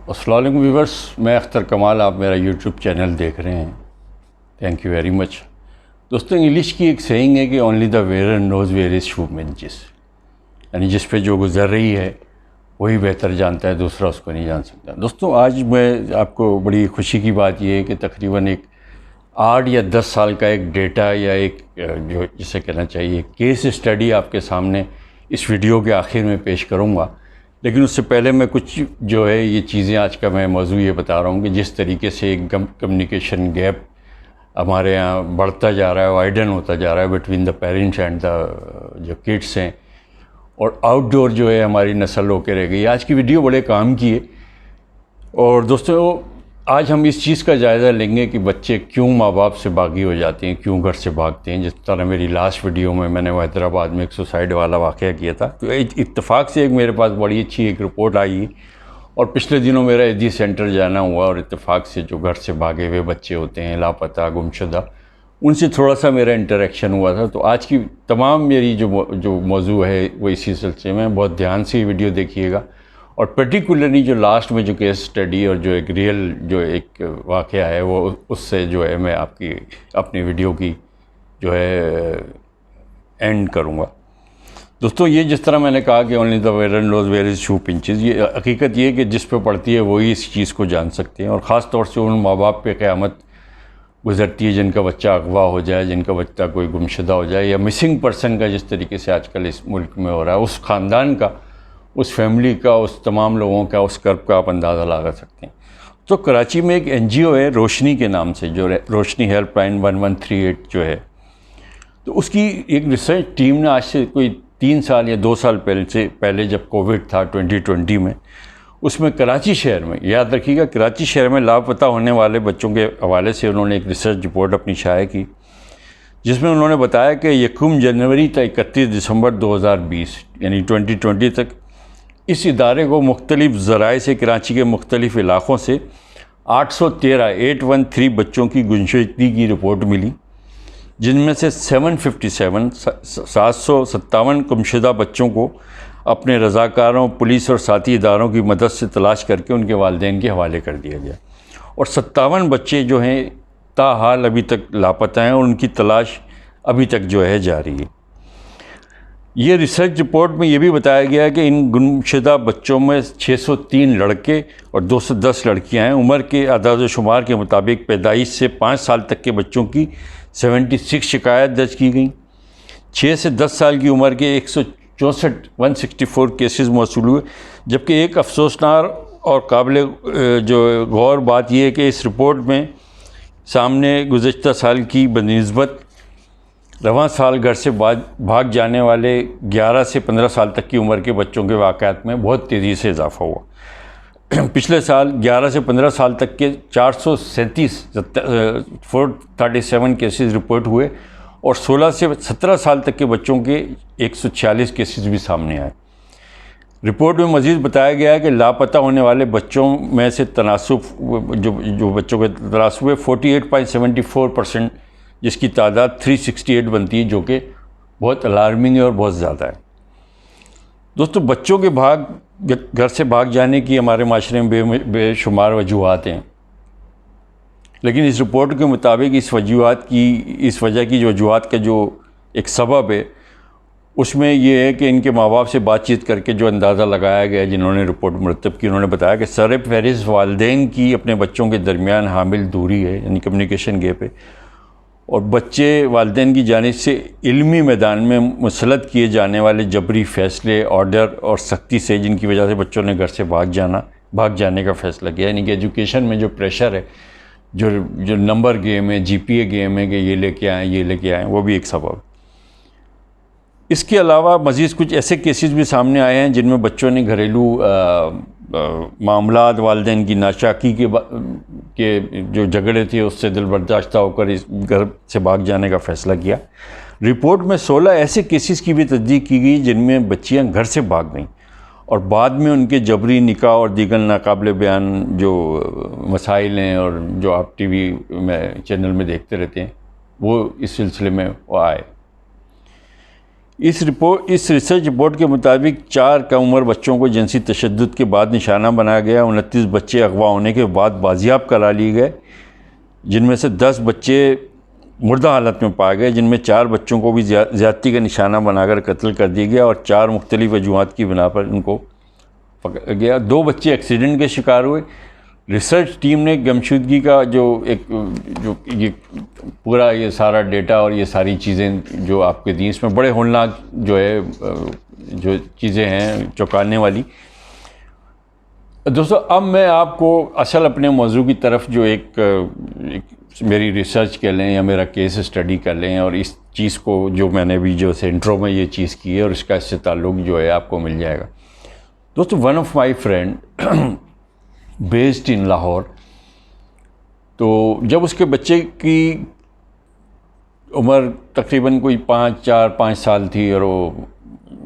السلام علیکم ویورس، میں اختر کمال، آپ میرا یوٹیوب چینل دیکھ رہے ہیں. Thank you very much. دوستوں، انگلش کی ایک سیئنگ ہے کہ only the wearer knows where his shoe pinches, یعنی جس پہ جو گزر رہی ہے وہی بہتر جانتا ہے، دوسرا اس کو نہیں جان سکتا. دوستوں، آج میں آپ کو بڑی خوشی کی بات یہ ہے کہ تقریباً ایک 8 یا 10 سال کا ایک ڈیٹا یا ایک جو جسے کہنا چاہیے کیس اسٹڈی آپ کے سامنے اس ویڈیو کے آخر میں پیش کروں گا. لیکن اس سے پہلے میں کچھ جو ہے یہ چیزیں آج کا میں موضوع یہ بتا رہا ہوں کہ جس طریقے سے ایک کمیونیکیشن گیپ ہمارے یہاں بڑھتا جا رہا ہے، وائڈن ہوتا جا رہا ہے between the parents and the جو کڈس ہیں، اور آؤٹ ڈور جو ہے ہماری نسل ہو کے رہ گئی. آج کی ویڈیو بڑے کام کی ہے. اور دوستوں، آج ہم اس چیز کا جائزہ لیں گے کہ بچے کیوں ماں باپ سے باغی ہو جاتے ہیں، کیوں گھر سے بھاگتے ہیں. جس طرح میری لاسٹ ویڈیو میں نے حیدرآباد میں ایک سوسائڈ والا واقعہ کیا تھا، تو اتفاق سے ایک میرے پاس بڑی اچھی ایک رپورٹ آئی، اور پچھلے دنوں میرا ایجی سینٹر جانا ہوا، اور اتفاق سے جو گھر سے بھاگے ہوئے بچے ہوتے ہیں، لاپتہ، گمشدہ، ان سے تھوڑا سا میرا انٹریکشن ہوا تھا. تو آج کی تمام میری جو موضوع ہے وہ اسی سلسلے میں. بہت دھیان سے یہ ویڈیو دیکھیے گا، اور پرٹیکولرلی جو لاسٹ میں جو کیس اسٹڈی اور جو ایک ریئل جو ایک واقعہ ہے وہ اس سے جو ہے میں آپ کی اپنی ویڈیو کی جو ہے اینڈ کروں گا. دوستوں، یہ جس طرح میں نے کہا کہ only the wearer knows where his shoe pinches, یہ حقیقت یہ ہے کہ جس پہ پڑتی ہے وہی اس چیز کو جان سکتے ہیں. اور خاص طور سے ان ماں باپ پہ قیامت گزرتی ہے جن کا بچہ اغوا ہو جائے، جن کا بچہ کوئی گمشدہ ہو جائے، یا مسنگ پرسن کا جس طریقے سے آج کل اس ملک میں ہو رہا ہے. اس خاندان کا، اس فیملی کا، اس تمام لوگوں کا، اس کرب کا آپ اندازہ لگا سکتے ہیں. تو کراچی میں ایک این جی او ہے روشنی کے نام سے، جو روشنی ہیلپ لائن 1138 جو ہے، تو اس کی ایک ریسرچ ٹیم نے آج سے کوئی 3 سال یا 2 سال پہلے جب کووڈ تھا 2020 میں، اس میں کراچی شہر میں، یاد رکھیے گا، کراچی شہر میں لاپتہ ہونے والے بچوں کے حوالے سے انہوں نے ایک ریسرچ رپورٹ اپنی شائع کی، جس میں انہوں نے بتایا کہ 1 جنوری تا 31 دسمبر 2020 یعنی 2020 تک اس ادارے کو مختلف ذرائع سے کراچی کے مختلف علاقوں سے 813 بچوں کی گمشدگی کی رپورٹ ملی، جن میں سے 757 گمشدہ بچوں کو اپنے رضاکاروں، پولیس اور ساتھی اداروں کی مدد سے تلاش کر کے ان کے والدین کے حوالے کر دیا گیا، اور 57 بچے جو ہیں تاحال ابھی تک لاپتہ ہیں، اور ان کی تلاش ابھی تک جو ہے جاری ہے. یہ ریسرچ رپورٹ میں یہ بھی بتایا گیا کہ ان گمشدہ بچوں میں 603 لڑکے اور 210 لڑکیاں ہیں. عمر کے اعداد و شمار کے مطابق پیدائش سے 5 سال تک کے بچوں کی 76 شکایات درج کی گئیں. 6 سے 10 سال کی عمر کے 164 کیسز موصول ہوئے. جبکہ ایک افسوسناک اور قابل جو غور بات یہ ہے کہ اس رپورٹ میں سامنے گزشتہ سال کی بنسبت رواں سال گھر سے بھاگ جانے والے 11 سے 15 سال تک کی عمر کے بچوں کے واقعات میں بہت تیزی سے اضافہ ہوا. پچھلے سال 11 سے 15 سال تک کے 437 کیسز رپورٹ ہوئے، اور 16 سے 17 سال تک کے بچوں کے 146 کیسز بھی سامنے آئے. رپورٹ میں مزید بتایا گیا ہے کہ لاپتہ ہونے والے بچوں میں سے تناسب جو بچوں کے تناسب ہے 48.74%، جس کی تعداد 368 بنتی ہے، جو کہ بہت الارمنگ ہے اور بہت زیادہ ہے. دوستو، بچوں کے گھر سے بھاگ جانے کی ہمارے معاشرے میں بے شمار وجوہات ہیں، لیکن اس رپورٹ کے مطابق اس وجہ کی جو وجوہات کا جو ایک سبب ہے، اس میں یہ ہے کہ ان کے ماں باپ سے بات چیت کر کے جو اندازہ لگایا گیا، جنہوں نے رپورٹ مرتب کی، انہوں نے بتایا کہ سر فہرست والدین کی اپنے بچوں کے درمیان حامل دوری ہے، یعنی کمیونیکیشن گیپ ہے، اور بچے والدین کی جانب سے علمی میدان میں مسلط کیے جانے والے جبری فیصلے، آرڈر اور سختی سے، جن کی وجہ سے بچوں نے گھر سے بھاگ جانے کا فیصلہ کیا. یعنی کہ ایجوکیشن میں جو پریشر ہے، جو نمبر گیم ہے، جی پی اے گیم ہے کہ یہ لے کے آئیں، وہ بھی ایک سبب. اس کے علاوہ مزید کچھ ایسے کیسز بھی سامنے آئے ہیں جن میں بچوں نے گھریلو معاملات، والدین کی ناشکری کے جو جھگڑے تھے اس سے دل برداشتہ ہو کر اس گھر سے بھاگ جانے کا فیصلہ کیا. رپورٹ میں 16 ایسے کیسز کی بھی تصدیق کی گئی جن میں بچیاں گھر سے بھاگ گئیں، اور بعد میں ان کے جبری نکاح اور دیگر ناقابل بیان جو مسائل ہیں، اور جو آپ ٹی وی میں چینل میں دیکھتے رہتے ہیں، وہ اس سلسلے میں وہ آئے. اس ریسرچ رپورٹ کے مطابق 4 کم عمر بچوں کو جنسی تشدد کے بعد نشانہ بنایا گیا. 29 بچے اغوا ہونے کے بعد بازیاب کرا لیے گئے، جن میں سے 10 بچے مردہ حالت میں پائے گئے، جن میں 4 بچوں کو بھی زیادتی کا نشانہ بنا کر قتل کر دیا گیا اور 4 مختلف وجوہات کی بنا پر ان کو پکڑا گیا. 2 بچے ایکسیڈنٹ کے شکار ہوئے. ریسرچ ٹیم نے گمشدگی کا جو یہ پورا یہ سارا ڈیٹا اور یہ ساری چیزیں جو آپ کے دیں، اس میں بڑے ہولناک جو ہے جو چیزیں ہیں چونکانے والی. دوستو اب میں آپ کو اصل اپنے موضوع کی طرف جو ایک میری ریسرچ کر لیں یا میرا کیس اسٹڈی کر لیں، اور اس چیز کو جو میں نے بھی جو انٹرو میں یہ چیز کی ہے اور اس کا اس سے تعلق جو ہے آپ کو مل جائے گا. دوستو one of my friend based in Lahore, تو جب اس کے بچے کی عمر تقریباً کوئی 4-5 سال تھی اور وہ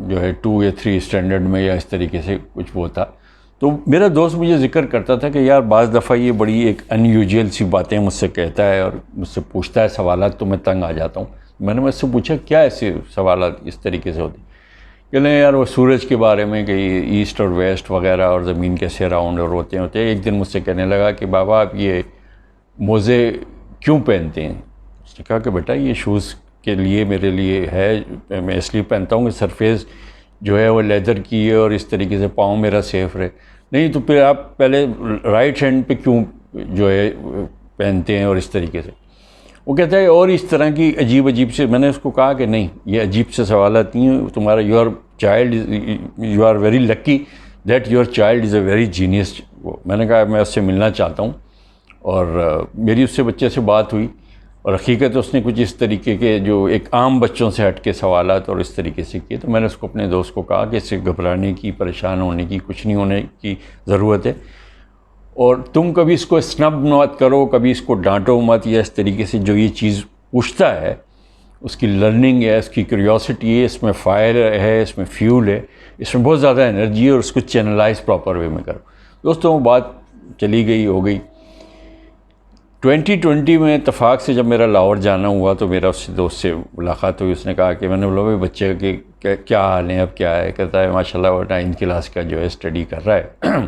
جو ہے 2 یا 3 اسٹینڈرڈ میں یا اس طریقے سے کچھ وہ تھا، تو میرا دوست مجھے ذکر کرتا تھا کہ یار بعض دفعہ یہ بڑی ایک ان یوزول سی باتیں مجھ سے کہتا ہے اور مجھ سے پوچھتا ہے سوالات، تو میں تنگ آ جاتا ہوں. میں نے مجھ سے پوچھا کیا ایسے سوالات اس طریقے سے ہوتے؟ کہ نہیں یار وہ سورج کے بارے میں کہ ایسٹ اور ویسٹ وغیرہ اور زمین کیسے راؤنڈ اور ہوتے ہیں. ایک دن مجھ سے کہنے لگا کہ بابا آپ یہ موزے کیوں پہنتے ہیں؟ اس نے کہا کہ بیٹا یہ شوز کے لیے میرے لیے ہے، میں اس لیے پہنتا ہوں کہ سرفیس جو ہے وہ لیدر کی ہے اور اس طریقے سے پاؤں میرا سیف رہے. نہیں تو پھر آپ پہلے رائٹ ہینڈ پہ کیوں جو ہے پہنتے ہیں اور اس طریقے سے؟ وہ کہتا ہے اور اس طرح کی عجیب سے. میں نے اس کو کہا کہ نہیں یہ عجیب سے سوالات نہیں ہیں، تمہارا you are very lucky that your child is a very genius. میں نے کہا میں اس سے ملنا چاہتا ہوں، اور میری اس سے بچے سے بات ہوئی اور حقیقت اس نے کچھ اس طریقے کے جو ایک عام بچوں سے ہٹ کے سوالات اور اس طریقے سے کیے. تو میں نے اس کو اپنے دوست کو کہا کہ اس سے گھبرانے کی، پریشان ہونے کی کچھ نہیں ہونے کی ضرورت ہے، اور تم کبھی اس کو اسنب مت کرو، کبھی اس کو ڈانٹو مت، یا اس طریقے سے جو یہ چیز پوچھتا ہے اس کی لرننگ ہے، اس کی کیوریوسٹی ہے، اس میں فائر ہے، اس میں فیول ہے، اس میں بہت زیادہ انرجی ہے، اور اس کو چینلائز پراپر وے میں کرو. دوستوں وہ بات چلی گئی ہو گئی. 2020 میں اتفاق سے جب میرا لاہور جانا ہوا تو میرا اس دوست سے ملاقات ہوئی. اس نے کہا کہ میں نے بولا بھائی بچے کے کیا حال ہیں، اب کیا ہے؟ کہتا ہے ماشاءاللہ وہ 9th کلاس کا جو ہے اسٹڈی کر رہا ہے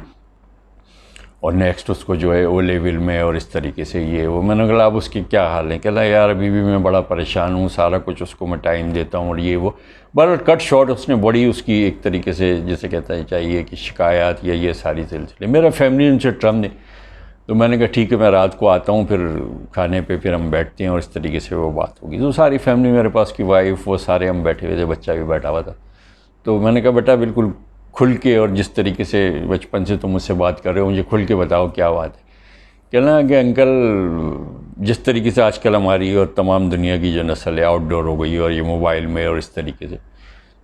اور نیکسٹ اس کو جو ہے او لیول میں اور اس طریقے سے یہ وہ. میں نے کہا اب اس کی کیا حال ہے؟ کہتا ہے یار ابھی بھی میں بڑا پریشان ہوں، سارا کچھ اس کو میں ٹائم دیتا ہوں اور یہ وہ. بہرحال کٹ شارٹ اس نے بڑی اس کی ایک طریقے سے جیسے کہتا ہے چاہیے کہ شکایات یا یہ ساری سلسلے. میرا فیملی ان سے ٹرم نہیں. تو میں نے کہا ٹھیک ہے میں رات کو آتا ہوں، پھر کھانے پہ پھر ہم بیٹھتے ہیں اور اس طریقے سے وہ بات ہوگی. تو ساری فیملی میرے پاس کی وائف وہ سارے ہم بیٹھے ہوئے تھے، بچہ بھی بیٹھا ہوا تھا. تو میں نے کہا بیٹا بالکل کھل کے اور جس طریقے سے بچپن سے تم مجھ سے بات کر رہے ہو مجھے کھل کے بتاؤ کیا بات ہے. کہنا کہ انکل جس طریقے سے آج کل ہماری اور تمام دنیا کی جو نسل ہے آؤٹ ڈور ہو گئی اور یہ موبائل میں اور اس طریقے سے.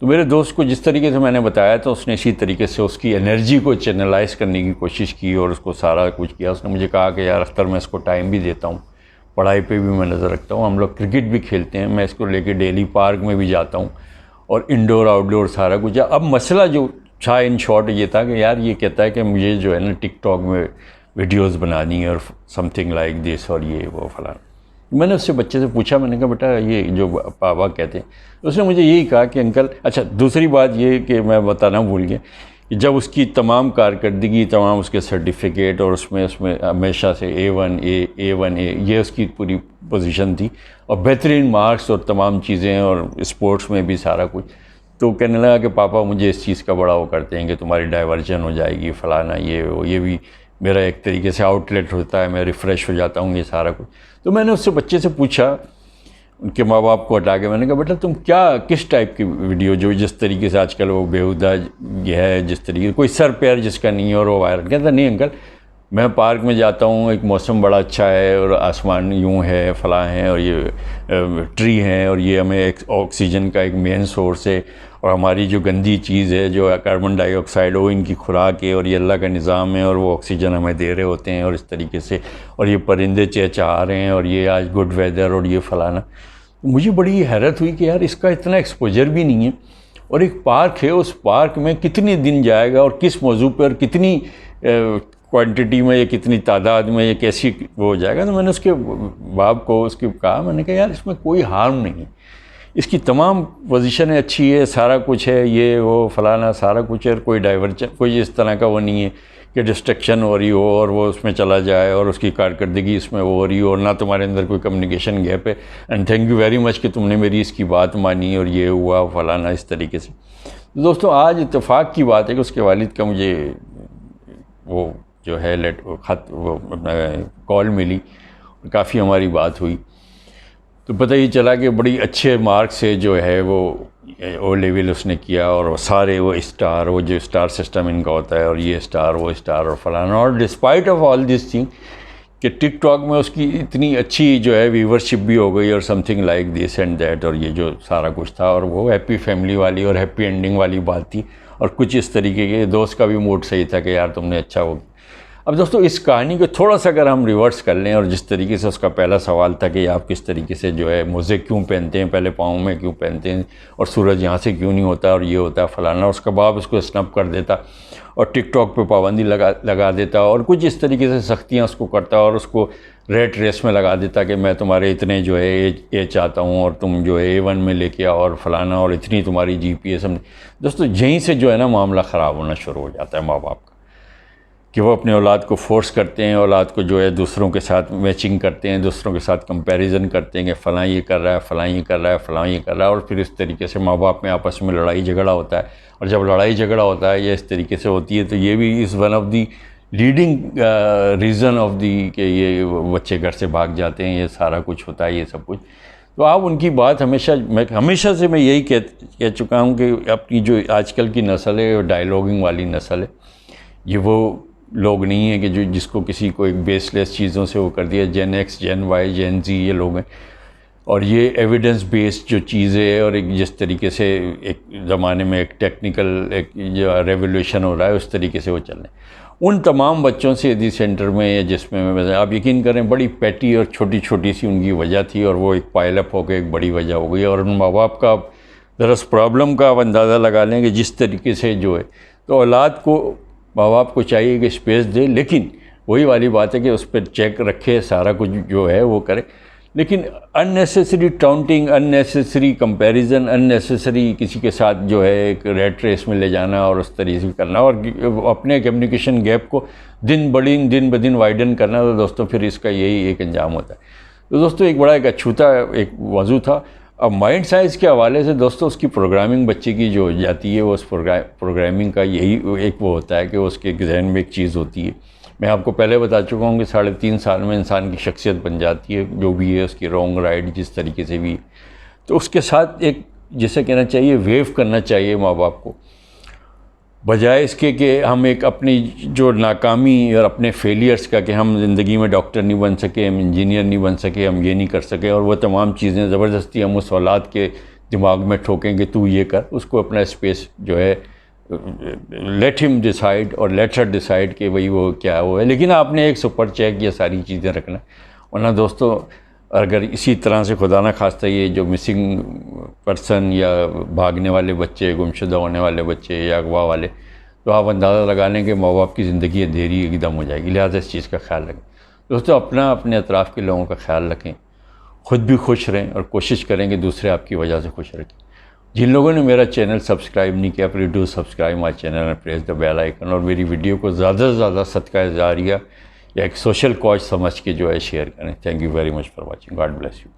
تو میرے دوست کو جس طریقے سے میں نے بتایا تو اس نے اسی طریقے سے اس کی انرجی کو چینلائز کرنے کی کوشش کی اور اس کو سارا کچھ کیا. اس نے مجھے کہا کہ یار اختر میں اس کو ٹائم بھی دیتا ہوں، پڑھائی پہ بھی میں نظر رکھتا ہوں، ہم لوگ کرکٹ بھی کھیلتے ہیں، میں اس کو لے کے ڈیلی پارک میں بھی جاتا ہوں اور انڈور آؤٹ ڈور سارا کچھ. اب مسئلہ جو تھا ان شارٹ یہ تھا کہ یار یہ کہتا ہے کہ مجھے جو ہے نا ٹک ٹاک میں ویڈیوز بنانی ہے اور سم تھنگ لائک دس اور یہ وہ فلاں. میں نے اس سے بچے سے پوچھا، میں نے کہا بیٹا یہ جو پاپا کہتے ہیں. اس نے مجھے یہی کہا کہ انکل اچھا دوسری بات یہ کہ میں بتانا بھول گیا کہ جب اس کی تمام کارکردگی، تمام اس کے سرٹیفکیٹ اور اس میں ہمیشہ سے A1 یہ اس کی پوری پوزیشن تھی اور بہترین مارکس اور تمام چیزیں اور اسپورٹس میں بھی سارا کچھ. تو کہنے لگا کہ پاپا مجھے اس چیز کا بڑا وہ کرتے ہیں کہ تمہاری ڈائیورجن ہو جائے گی فلانا یہ بھی میرا ایک طریقے سے آؤٹ لیٹ ہوتا ہے، میں ریفریش ہو جاتا ہوں یہ سارا کچھ. تو میں نے اس سے بچے سے پوچھا ان کے ماں باپ کو ہٹا کے، میں نے کہا بیٹا تم کس ٹائپ کی ویڈیو جو جس طریقے سے آج کل وہ بیہودہ یہ ہے، جس طریقے کوئی سر پیر جس کا نہیں ہے اور وہ وائرل. کہتا نہیں انکل میں پارک میں جاتا ہوں، ایک موسم بڑا اچھا ہے اور آسمان یوں ہے فلاں ہے اور یہ ٹری ہیں اور یہ ہمیں ایک آکسیجن کا ایک مین سورس ہے، اور ہماری جو گندی چیز ہے جو کاربن ڈائی آکسائڈ وہ ان کی خوراک ہے اور یہ اللہ کا نظام ہے اور وہ آکسیجن ہمیں دے رہے ہوتے ہیں اور اس طریقے سے، اور یہ پرندے چہچہا رہے ہیں اور یہ آج گڈ ویدر اور یہ فلانا. مجھے بڑی حیرت ہوئی کہ یار اس کا اتنا ایکسپوجر بھی نہیں ہے، اور ایک پارک ہے اس پارک میں کتنے دن جائے گا اور کس موضوع پر کتنی کوانٹٹی میں یا کتنی تعداد میں یا کیسی وہ ہو جائے گا. تو میں نے اس کے باپ کو اس کی کہا، میں نے کہا یار اس میں کوئی ہارم نہیں ہے، اس کی تمام پوزیشنیں اچھی ہے، سارا کچھ ہے، یہ وہ فلانا سارا کچھ ہے، کوئی ڈائیورجن کوئی اس طرح کا وہ نہیں ہے کہ ڈسٹریکشن ہو رہی ہو اور وہ اس میں چلا جائے اور اس کی کارکردگی اس میں وہ ہو رہی ہو، اور نہ تمہارے اندر کوئی کمیونیکیشن گیپ ہے. اینڈ تھینک یو ویری مچ کہ تم نے میری اس کی بات مانی اور یہ ہوا فلانا اس طریقے سے. دوستو آج اتفاق کی بات ہے کہ اس کے والد کا مجھے وہ جو ہے خط وہ کال ملی، کافی ہماری بات ہوئی تو پتہ ہی چلا کہ بڑی اچھے مارک سے جو ہے وہ او لیول اس نے کیا، اور سارے وہ اسٹار، وہ جو اسٹار سسٹم ان کا ہوتا ہے، اور یہ اسٹار وہ اسٹار اور فلانا. اور despite of all this thing کہ ٹک ٹاک میں اس کی اتنی اچھی جو ہے ویورشپ بھی ہو گئی اور some thing like this and that, اور یہ جو سارا کچھ تھا، اور وہ ہیپی فیملی والی اور ہیپی اینڈنگ والی بات تھی، اور کچھ اس طریقے کے دوست کا بھی موڈ صحیح تھا کہ یار تم نے اچھا ہو. اب دوستو اس کہانی کو تھوڑا سا اگر ہم ریورس کر لیں، اور جس طریقے سے اس کا پہلا سوال تھا کہ آپ کس طریقے سے جو ہے موزے کیوں پہنتے ہیں، پہلے پاؤں میں کیوں پہنتے ہیں، اور سورج یہاں سے کیوں نہیں ہوتا، اور یہ ہوتا ہے فلانا، اس کا باپ اس کو اسنپ کر دیتا اور ٹک ٹاک پہ پابندی لگا دیتا، اور کچھ اس طریقے سے سختیاں اس کو کرتا، اور اس کو ریٹ ریس میں لگا دیتا کہ میں تمہارے اتنے جو ہے اے چاہتا ہوں، اور تم جو ہے A1 میں لے کے آؤ اور فلانا، اور اتنی تمہاری GPS. دوستو یہیں سے جو ہے نا معاملہ خراب ہونا شروع ہو جاتا ہے ماں باپ کا، کہ وہ اپنے اولاد کو فورس کرتے ہیں، اولاد کو جو ہے دوسروں کے ساتھ میچنگ کرتے ہیں، دوسروں کے ساتھ کمپیریزن کرتے ہیں کہ فلاں یہ کر رہا ہے، فلاں یہ کر رہا ہے، فلاں یہ کر رہا ہے، اور پھر اس طریقے سے ماں باپ میں آپس میں لڑائی جھگڑا ہوتا ہے. اور جب لڑائی جھگڑا ہوتا ہے یا اس طریقے سے ہوتی ہے تو یہ بھی is one of the leading reason of the کہ یہ بچے گھر سے بھاگ جاتے ہیں، یہ سارا کچھ ہوتا ہے یہ سب کچھ. تو آپ ان کی بات ہمیشہ سے میں یہی کہہ چکا ہوں کہ اپنی جو آج کل کی نسل ہے، ڈائیلاگنگ والی نسل ہے، یہ وہ لوگ نہیں ہیں کہ جس کو کسی کو ایک بیس لیس چیزوں سے وہ کر دیا. جین ایکس، جین وائی، جین زی یہ لوگ ہیں، اور یہ ایویڈنس بیسڈ جو چیزیں ہے، اور ایک جس طریقے سے ایک زمانے میں ایک ٹیکنیکل ایک جو ریولیوشن ہو رہا ہے اس طریقے سے وہ چل رہے ہیں. ان تمام بچوں سے دی سینٹر میں یا جس میں آپ یقین کریں بڑی پیٹی اور چھوٹی چھوٹی سی ان کی وجہ تھی، اور وہ ایک پائل اپ ہو کے ایک بڑی وجہ ہو گئی. اور ان ماں باپ کا درس پرابلم کا آپ اندازہ لگا لیں کہ جس طریقے سے جو ہے تو اولاد کو ماں باپ کو چاہیے کہ اسپیس دے، لیکن وہی والی بات ہے کہ اس پہ چیک رکھے، سارا کچھ جو ہے وہ کرے، لیکن ان نیسیسری ٹاؤنٹنگ، ان نیسیسری کمپیریزن، ان نیسیسری کسی کے ساتھ جو ہے ایک ریٹ ریس میں لے جانا اور اس طریقے سے کرنا، اور اپنے کمیونیکیشن گیپ کو دن بدن وائڈن کرنا، تو دوستوں پھر اس کا یہی ایک انجام ہوتا ہے. تو دوستوں ایک بڑا ایک اچھوتا ایک موضوع تھا. اب مائنڈ سائنس کے حوالے سے دوستوں اس کی پروگرامنگ بچے کی جو ہو جاتی ہے، وہ اس پروگرامنگ کا یہی ایک وہ ہوتا ہے کہ اس کے ذہن میں ایک چیز ہوتی ہے. میں آپ کو پہلے بتا چکا ہوں کہ 3.5 سال میں انسان کی شخصیت بن جاتی ہے، جو بھی ہے اس کی رانگ رائٹ جس طریقے سے بھی. تو اس کے ساتھ ایک جیسے کہنا چاہیے ویو کرنا چاہیے ماں باپ کو، بجائے اس کے کہ ہم ایک اپنی جو ناکامی اور اپنے فیلیئرز کا کہ ہم زندگی میں ڈاکٹر نہیں بن سکے، ہم انجینئر نہیں بن سکے، ہم یہ نہیں کر سکے، اور وہ تمام چیزیں زبردستی ہم اس اولاد کے دماغ میں ٹھوکیں کہ تو یہ کر. اس کو اپنا اسپیس جو ہے لیٹ ہم ڈیسائیڈ اور لیٹ ہر ڈیسائیڈ کہ بھئی وہ کیا وہ ہے، لیکن آپ نے ایک سپر چیک یہ ساری چیزیں رکھنا. ورنہ دوستو اگر اسی طرح سے خدا نہ خواستہ یہ جو مسنگ پرسن یا بھاگنے والے بچے، گمشدہ ہونے والے بچے یا اغوا والے، تو آپ اندازہ لگا لیں کہ ماں باپ کی زندگی اندھیری ایک دم ہو جائے گی. لہٰذا اس چیز کا خیال رکھیں دوستو، اپنے اطراف کے لوگوں کا خیال رکھیں، خود بھی خوش رہیں اور کوشش کریں کہ دوسرے آپ کی وجہ سے خوش رکھیں. جن لوگوں نے میرا چینل سبسکرائب نہیں کیا، please do subscribe my channel and press the bell icon, اور میری ویڈیو کو زیادہ سے زیادہ صدقہ جاریہ یا ایک سوشل کاز سمجھ کے جو ہے شیئر کریں. Thank you very much for watching. God bless you.